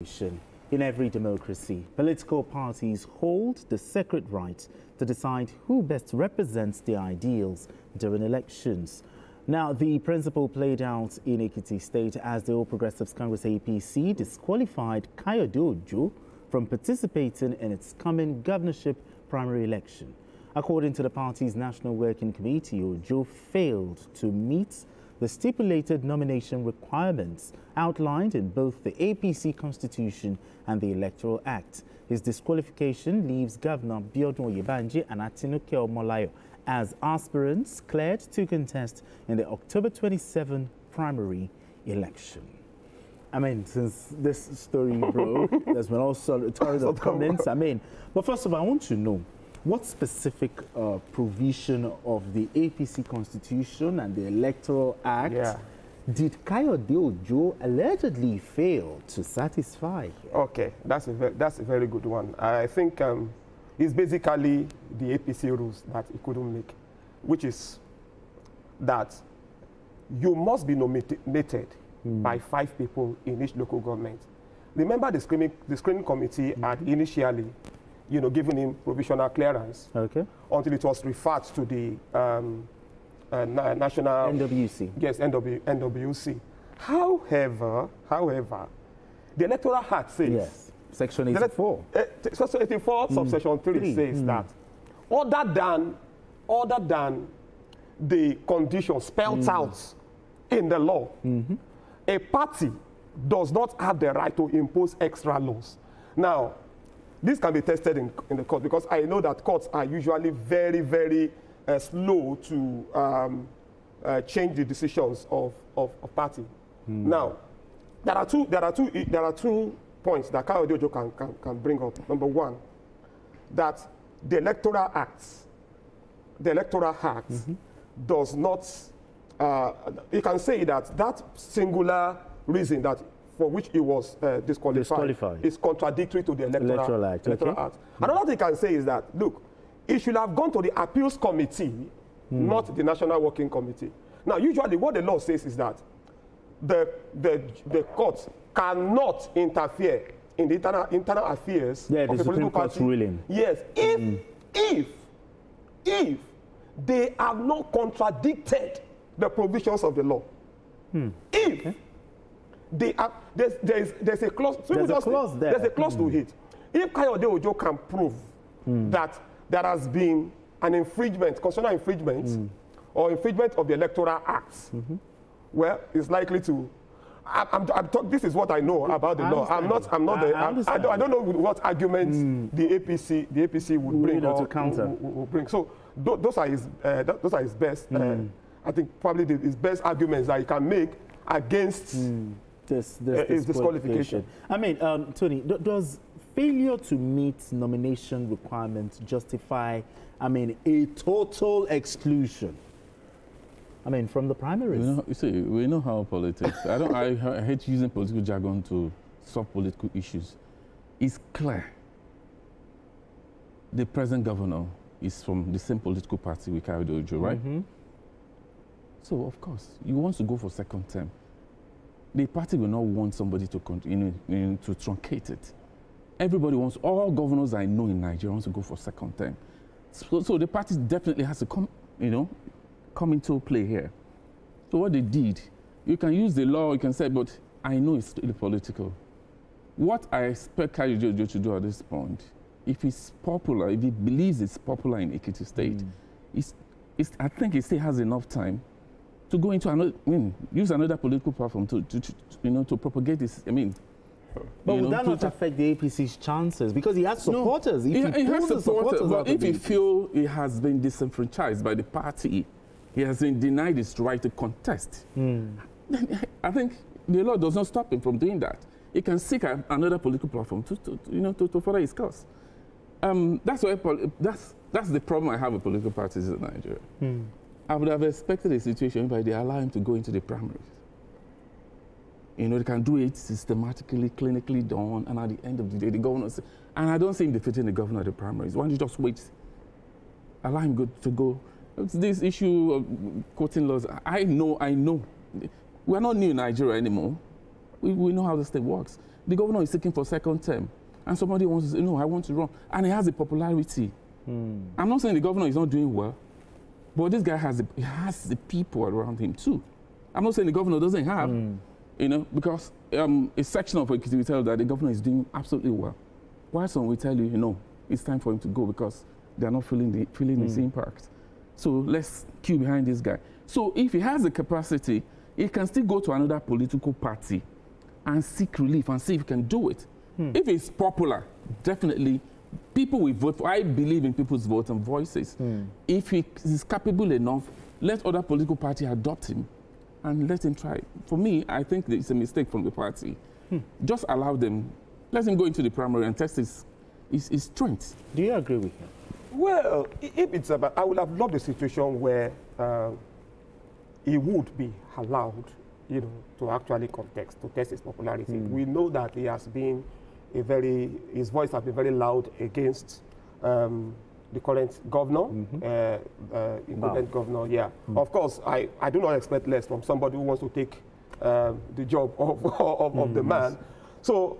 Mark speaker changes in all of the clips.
Speaker 1: In every democracy, political parties hold the sacred right to decide who best represents their ideals during elections. Now, the principle played out in Ekiti State as the All Progressives Congress APC disqualified Kayode Ojo from participating in its coming governorship primary election. According to the party's National Working Committee, Ojo failed to meet the stipulated nomination requirements outlined in both the APC Constitution and the Electoral Act. His disqualification leaves Governor Biodun Oyebanje and Atinuke Omolayo as aspirants cleared to contest in the October 27 primary election. I mean, since this story broke, there's been also a ton of comments. But first of all, I want to know, what specific provision of the APC Constitution and the Electoral Act did Kayode Ojo allegedly fail to satisfy?
Speaker 2: Okay, that's a very good one. I think it's basically the APC rules that he couldn't make, which is that you must be nominated by 5 people in each local government. Remember the screening committee had initially, given him provisional clearance until it was referred to the national
Speaker 1: NWC.
Speaker 2: Yes, NWC. However, the Electoral Act says
Speaker 1: Section 84.
Speaker 2: Section 84, subsection 3 says that other than the conditions spelled out in the law, a party does not have the right to impose extra laws. Now, this can be tested in the court, because I know that courts are usually very, very slow to change the decisions of party. Now, there are two points that Kayode Ojo can bring up. Number one, that the Electoral Act does not. You can say that singular reason that for which he was disqualified is contradictory to the Electoral Act. Another thing he can say is that, look, he should have gone to the Appeals Committee, not the National Working Committee. Now, usually what the law says is that the court cannot interfere in the internal affairs of the political party. Ruling. Yes, if they have not contradicted the provisions of the law. If they are, there's a clause. There's a clause to it. If Kayode Ojo can prove that there has been an infringement, constitutional infringement, or infringement of the Electoral Act, well, it's likely to. This is what I know about the law. I don't know what arguments the APC would bring or to counter. Would bring. So those are his best. I think probably his best arguments that he can make against this disqualification.
Speaker 1: Tony, does failure to meet nomination requirements justify, a total exclusion? From the primaries.
Speaker 3: You see, we know how politics. I hate using political jargon to solve political issues. It's clear. The present governor is from the same political party with Kayode Ojo, right? So, of course, he wants to go for second term. The party will not want somebody to continue to truncate it. Everybody wants, all governors I know in Nigeria wants to go for second term. So the party definitely has to come into play here. So what they did, you can use the law, you can say, but I know it's still political. What I expect Kayode Ojo to do at this point, if it's popular, if he believes it's popular in Ekiti State, I think he still has enough time to go into another, use another political platform to propagate this.
Speaker 1: But would that not affect the APC's chances? Because he has supporters.
Speaker 3: No, he has supporters, but if he feels he has been disenfranchised by the party, he has been denied his right to contest, I think the law does not stop him from doing that. He can seek another political platform to further his cause. That's the problem I have with political parties in Nigeria. I would have expected a situation where they allow him to go into the primaries. They can do it systematically, clinically done, and at the end of the day, the governor says, and I don't see him defeating the governor at the primaries. Why don't you just wait? Allow him to go. It's this issue of quoting laws. I know. We're not new in Nigeria anymore. We know how this thing works. the governor is seeking for second term, and somebody wants to say, no, I want to run, and he has the popularity. I'm not saying the governor is not doing well, but this guy has the people around him too. I'm not saying the governor doesn't have, you know, because a section of Ekiti will tell you that the governor is doing absolutely well, while some will tell you, you know, it's time for him to go because they are not feeling his impact. So let's queue behind this guy. So if he has the capacity, he can still go to another political party and seek relief and see if he can do it. If he's popular, definitely people will vote for. I believe in people's votes and voices. If he is capable enough, let other political party adopt him and let him try. For me, I think it's a mistake from the party. Just allow them, let him go into the primary and test his strength. Do you agree with him?
Speaker 2: Well, if it's about, I would have loved a situation where he would be allowed, you know, to actually contest, to test his popularity. We know that he has been his voice has been very loud against the current governor, incumbent governor, yeah. Of course, I do not expect less from somebody who wants to take the job of the man. So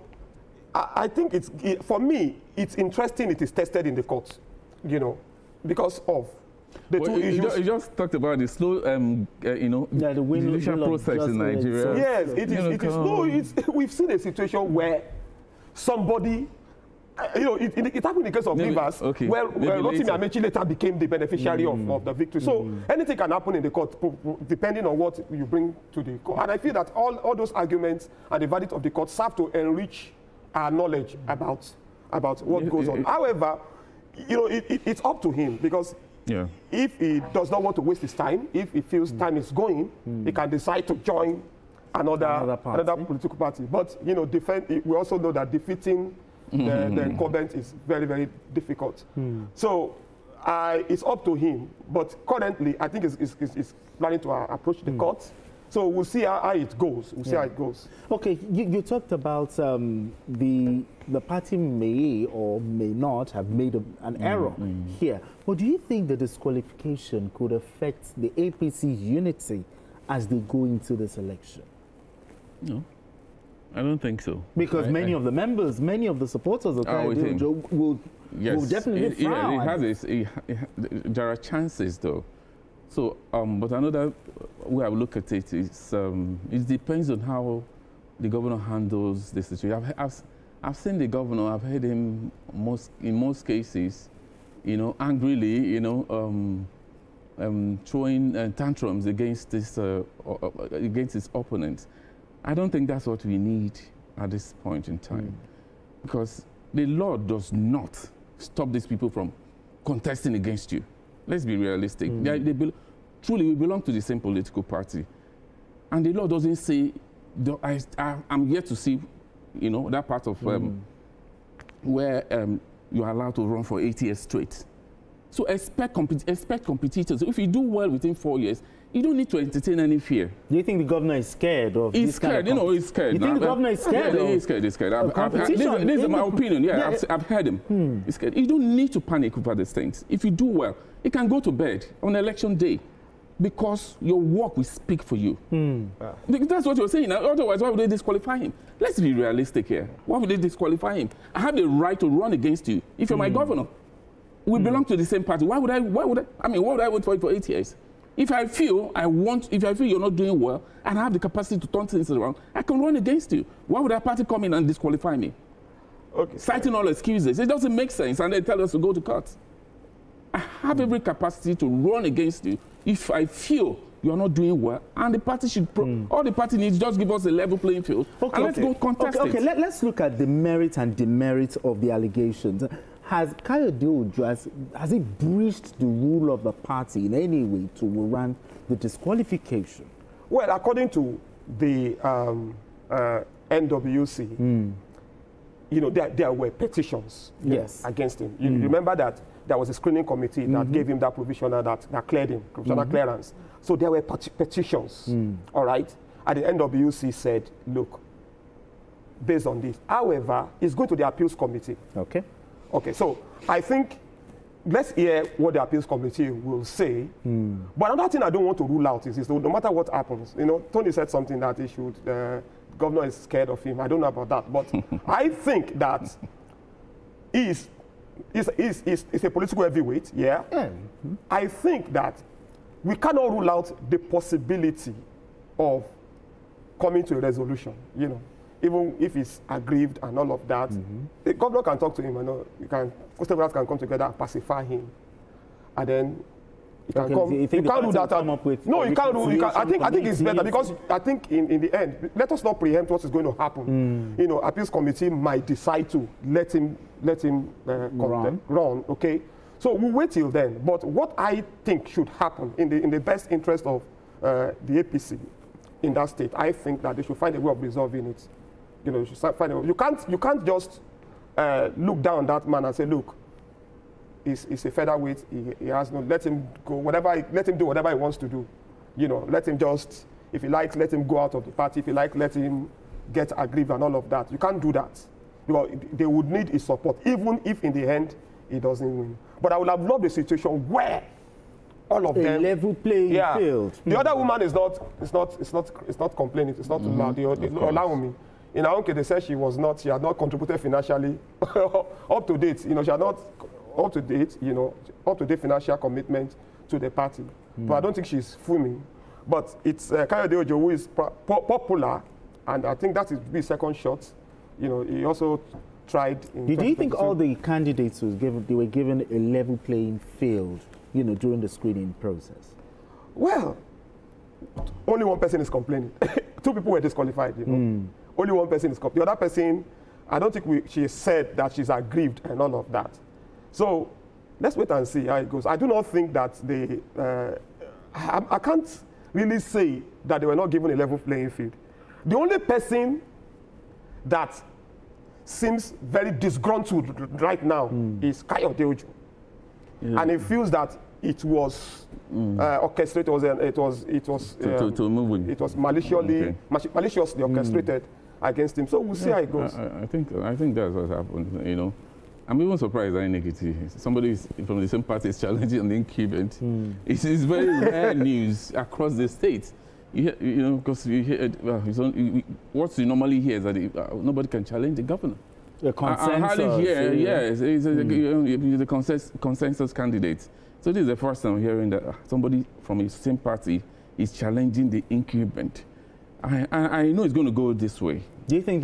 Speaker 2: I think for me, it's interesting it is tested in the courts, you know, because of the two issues.
Speaker 3: You just talked about the slow, you know, the judicial process in Nigeria.
Speaker 2: Yes, it is slow. We've seen a situation where somebody, you know, it happened in the case of Rivers, where Rotimi Amechi later became the beneficiary of the victory. So anything can happen in the court, depending on what you bring to the court. And I feel that all those arguments and the verdict of the court serve to enrich our knowledge about what goes on. However, you know, it's up to him, because if he does not want to waste his time, if he feels time is going, he can decide to join another political party. But, you know, we also know that defeating the incumbent is very, very difficult. So it's up to him. But currently, I think he's planning to approach the court. So we'll see how it goes. We'll see how it goes.
Speaker 1: Okay, you talked about the party may or may not have made an error here. But do you think the disqualification could affect the APC unity as they go into this election?
Speaker 3: No, I don't think so.
Speaker 1: Because many of the members, many of the supporters of Kayode Ojo will definitely frown.
Speaker 3: There are chances, though. So, but another way I look at it is it depends on how the governor handles the situation. I've seen the governor. I've heard him in most cases, you know, angrily, you know, throwing tantrums against his opponents. I don't think that's what we need at this point in time, because the law does not stop these people from contesting against you. Let's be realistic. Truly, we belong to the same political party. And the law doesn't say, I'm yet to see, you know, that part of where you are allowed to run for 8 years straight. So expect competitors. If you do well within 4 years, you don't need to entertain any fear.
Speaker 1: Do you think the governor is scared of
Speaker 3: this kind of
Speaker 1: you
Speaker 3: know, he's scared.
Speaker 1: You think the governor is scared?
Speaker 3: Yeah, he's scared. He's scared. This is my opinion. Yeah, I've heard him. He's scared. You don't need to panic over these things. If you do well, you can go to bed on election day, because your work will speak for you. That's what you're saying. Otherwise, why would they disqualify him? Let's be realistic here. Why would they disqualify him? I have the right to run against you if you're my governor. We belong to the same party. Why would I wait for it for 8 years? If I feel you're not doing well and I have the capacity to turn things around, I can run against you. Why would that party come in and disqualify me? Citing all excuses. It doesn't make sense, and they tell us to go to court. I have every capacity to run against you if I feel you are not doing well, and the party should, all the party needs just give us a level playing field, and let's go contest it.
Speaker 1: Okay, let's look at the merit and demerit of the allegations. Has Kayode Ojo, has he breached the rule of the party in any way to warrant the disqualification?
Speaker 2: Well, according to the NWC, you know, there were petitions against him. You remember that there was a screening committee that gave him that provisional that cleared him, provisional clearance. So there were petitions, all right? And the NWC said, look, based on this. However, it's going to the appeals committee. Okay, so I think let's hear what the appeals committee will say. But another thing I don't want to rule out is no matter what happens, you know, Tony said something that he should governor is scared of him. I don't know about that. But I think that he's a political heavyweight, yeah. I think that we cannot rule out the possibility of coming to a resolution, you know, even if he's aggrieved and all of that. The governor can talk to him, you know, stakeholders can come together and pacify him, and then you can come. You can't do that. No, you can't do. I think it's better because I think in the end, let us not preempt what is going to happen. You know, appeals committee might decide to let him run. Okay, so we'll wait till then. But what I think should happen in the best interest of the APC in that state, I think that they should find a way of resolving it. You know, you should find a way. You can't just look down that man and say, look, he's a featherweight. He has no. Let him go. Let him do whatever he wants to do. You know, let him just. If he likes, let him go out of the party. If he likes, let him get aggrieved and all of that. You can't do that. Because they would need his support, even if in the end he doesn't win. But I would have loved a situation where all of them
Speaker 1: level playing field.
Speaker 2: The other woman is not complaining. It's not allowing me. In her own case, they said she had not contributed financially up to date. You know, she had not up to date. You know, up to date financial commitment to the party. But I don't think she's fuming. But it's Kayode Ojo who is popular, and I think that is his second shot. You know, he also tried.
Speaker 1: Do you think all the candidates were given a level playing field, you know, during the screening process?
Speaker 2: Well, only one person is complaining. Two people were disqualified, you know. Only one person is complaining. The other person, I don't think she said that she's aggrieved and all of that. So let's wait and see how it goes. I do not think that I can't really say that they were not given a level playing field. The only person that seems very disgruntled right now is Kayode Ojo. And he feels that it was orchestrated. It was maliciously orchestrated against him. So we'll see how it goes.
Speaker 3: I think that's what happened. You know, I'm even surprised that in Ekiti, somebody from the same party is challenging the incumbent. It is very rare news across the state. You know, because you hear, what you normally hear is that nobody can challenge the governor.
Speaker 1: The consensus.
Speaker 3: I hardly hear, yes, the consensus candidate. So this is the first time I'm hearing that somebody from the same party is challenging the incumbent. I know it's going to go this way.
Speaker 1: Do you think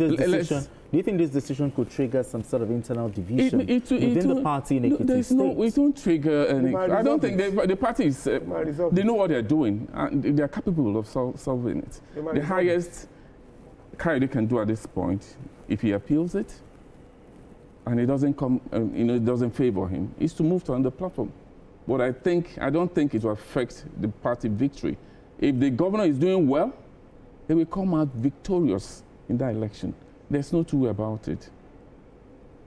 Speaker 1: this decision could trigger some sort of internal division within the party in Ekiti State?
Speaker 3: No, it won't trigger any. I don't think the party is. They know what they're doing, and they are capable of solving it. The highest Kayode can do at this point, if he appeals it, and it doesn't come, it doesn't favor him, is to move to another platform. But I don't think it will affect the party victory. If the governor is doing well, they will come out victorious in that election. There's no two way about it.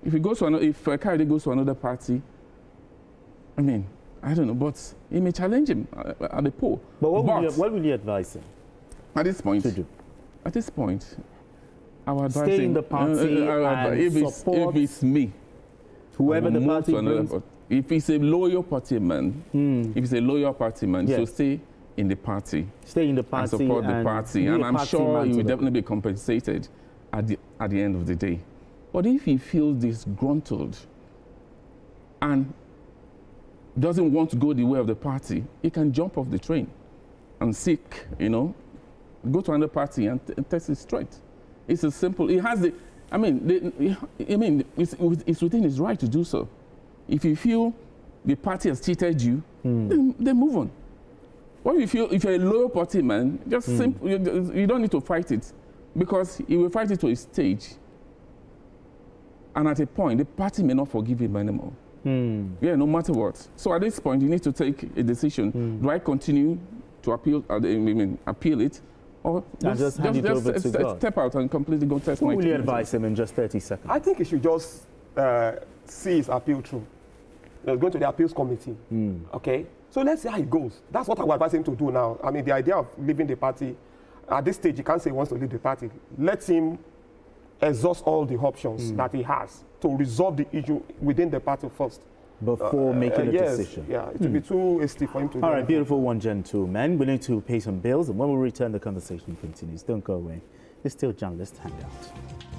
Speaker 3: If Kayode goes to another party, I mean, I don't know, but he may challenge him at the poll.
Speaker 1: But what will you advise him?
Speaker 3: At this point,
Speaker 1: to do?
Speaker 3: At this point, I would advise
Speaker 1: stay in the party and support
Speaker 3: if it's me,
Speaker 1: whoever the party brings.
Speaker 3: If he's a loyal party man, so stay in the party.
Speaker 1: Stay in the party
Speaker 3: and support the party. And I'm sure he will definitely be compensated at the end of the day. But if he feels disgruntled and doesn't want to go the way of the party, he can jump off the train and seek, go to another party and test his strength. It's as simple. He has the, it's within his right to do so. If you feel the party has cheated you, then move on. What if you're a loyal party man, just simple, you don't need to fight it, because he will fight it to his stage. And at a point, the party may not forgive him anymore. Yeah, no matter what. So at this point, you need to take a decision. Do I continue to appeal it, or just step out and completely go test my
Speaker 1: What will you advise him in just 30 seconds?
Speaker 2: I think he should just see his appeal through. Go to the appeals committee. Okay? So let's see how it goes. That's what I would advise him to do now. I mean, the idea of leaving the party, at this stage, he can't say he wants to leave the party. Let him exhaust all the options that he has to resolve the issue within the party first.
Speaker 1: Before making a decision.
Speaker 2: Yeah, it would be too hasty for him to do.
Speaker 1: All right, beautiful one, gentlemen. We need to pay some bills, and when we return, the conversation continues. Don't go away. is still Journalist Hangout.